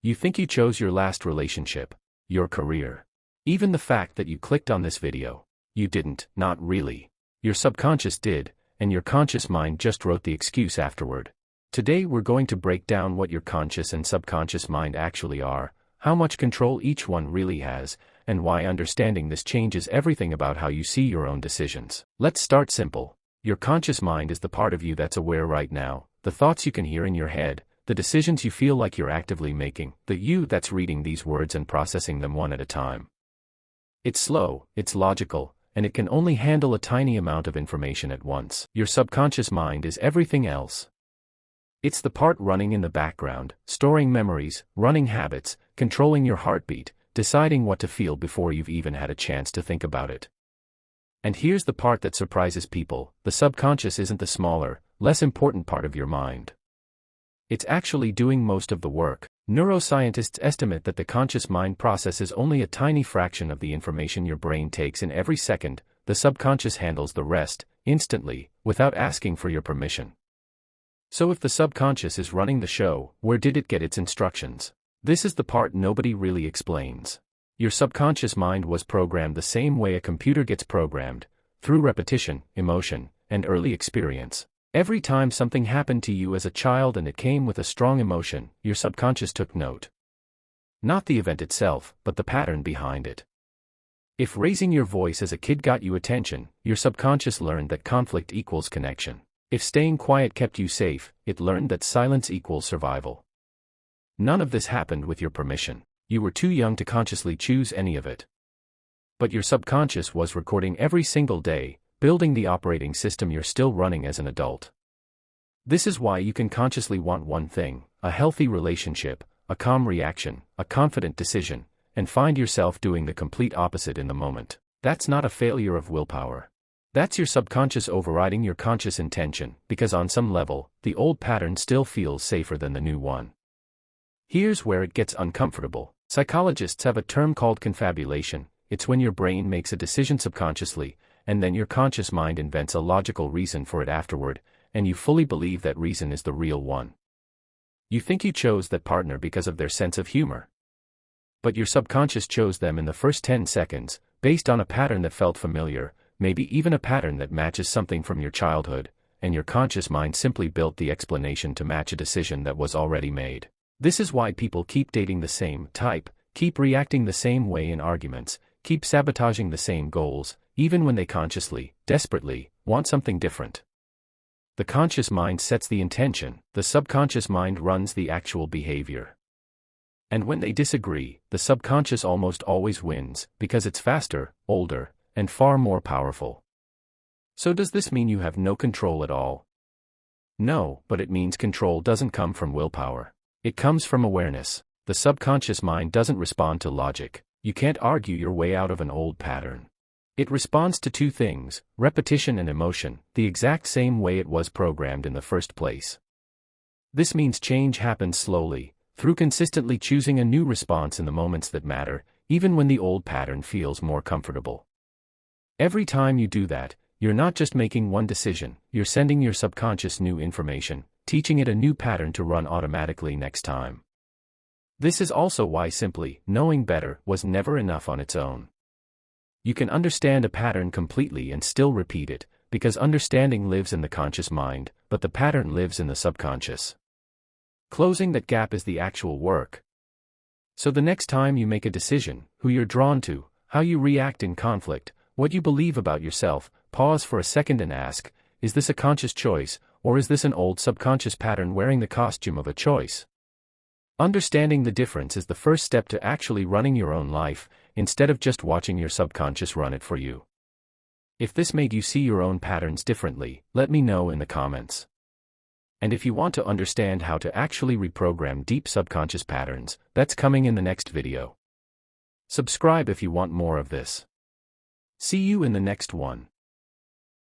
You think you chose your last relationship, your career. Even the fact that you clicked on this video. You didn't, not really. Your subconscious did, and your conscious mind just wrote the excuse afterward. Today we're going to break down what your conscious and subconscious mind actually are, how much control each one really has, and why understanding this changes everything about how you see your own decisions. Let's start simple. Your conscious mind is the part of you that's aware right now, the thoughts you can hear in your head, the decisions you feel like you're actively making, the you that's reading these words and processing them one at a time. It's slow, it's logical, and it can only handle a tiny amount of information at once. Your subconscious mind is everything else. It's the part running in the background, storing memories, running habits, controlling your heartbeat, deciding what to feel before you've even had a chance to think about it. And here's the part that surprises people: the subconscious isn't the smaller, less important part of your mind. It's actually doing most of the work. Neuroscientists estimate that the conscious mind processes only a tiny fraction of the information your brain takes in every second. The subconscious handles the rest, instantly, without asking for your permission. So if the subconscious is running the show, where did it get its instructions? This is the part nobody really explains. Your subconscious mind was programmed the same way a computer gets programmed, through repetition, emotion, and early experience. Every time something happened to you as a child and it came with a strong emotion, your subconscious took note. Not the event itself, but the pattern behind it. If raising your voice as a kid got you attention, your subconscious learned that conflict equals connection. If staying quiet kept you safe, it learned that silence equals survival. None of this happened with your permission. You were too young to consciously choose any of it. But your subconscious was recording every single day, building the operating system you're still running as an adult. This is why you can consciously want one thing: a healthy relationship, a calm reaction, a confident decision, and find yourself doing the complete opposite in the moment. That's not a failure of willpower. That's your subconscious overriding your conscious intention, because on some level, the old pattern still feels safer than the new one. Here's where it gets uncomfortable. Psychologists have a term called confabulation. It's when your brain makes a decision subconsciously, and then your conscious mind invents a logical reason for it afterward, and you fully believe that reason is the real one. You think you chose that partner because of their sense of humor. But your subconscious chose them in the first 10 seconds, based on a pattern that felt familiar, maybe even a pattern that matches something from your childhood, and your conscious mind simply built the explanation to match a decision that was already made. This is why people keep dating the same type, keep reacting the same way in arguments, keep sabotaging the same goals, even when they consciously, desperately, want something different. The conscious mind sets the intention, the subconscious mind runs the actual behavior. And when they disagree, the subconscious almost always wins, because it's faster, older, and far more powerful. So does this mean you have no control at all? No, but it means control doesn't come from willpower. It comes from awareness. The subconscious mind doesn't respond to logic. You can't argue your way out of an old pattern. It responds to two things: repetition and emotion, the exact same way it was programmed in the first place. This means change happens slowly, through consistently choosing a new response in the moments that matter, even when the old pattern feels more comfortable. Every time you do that, you're not just making one decision, you're sending your subconscious new information, teaching it a new pattern to run automatically next time. This is also why simply knowing better was never enough on its own. You can understand a pattern completely and still repeat it, because understanding lives in the conscious mind, but the pattern lives in the subconscious. Closing that gap is the actual work. So the next time you make a decision, who you're drawn to, how you react in conflict, what you believe about yourself, pause for a second and ask, is this a conscious choice, or is this an old subconscious pattern wearing the costume of a choice? Understanding the difference is the first step to actually running your own life, instead of just watching your subconscious run it for you. If this made you see your own patterns differently, let me know in the comments. And if you want to understand how to actually reprogram deep subconscious patterns, that's coming in the next video. Subscribe if you want more of this. See you in the next one.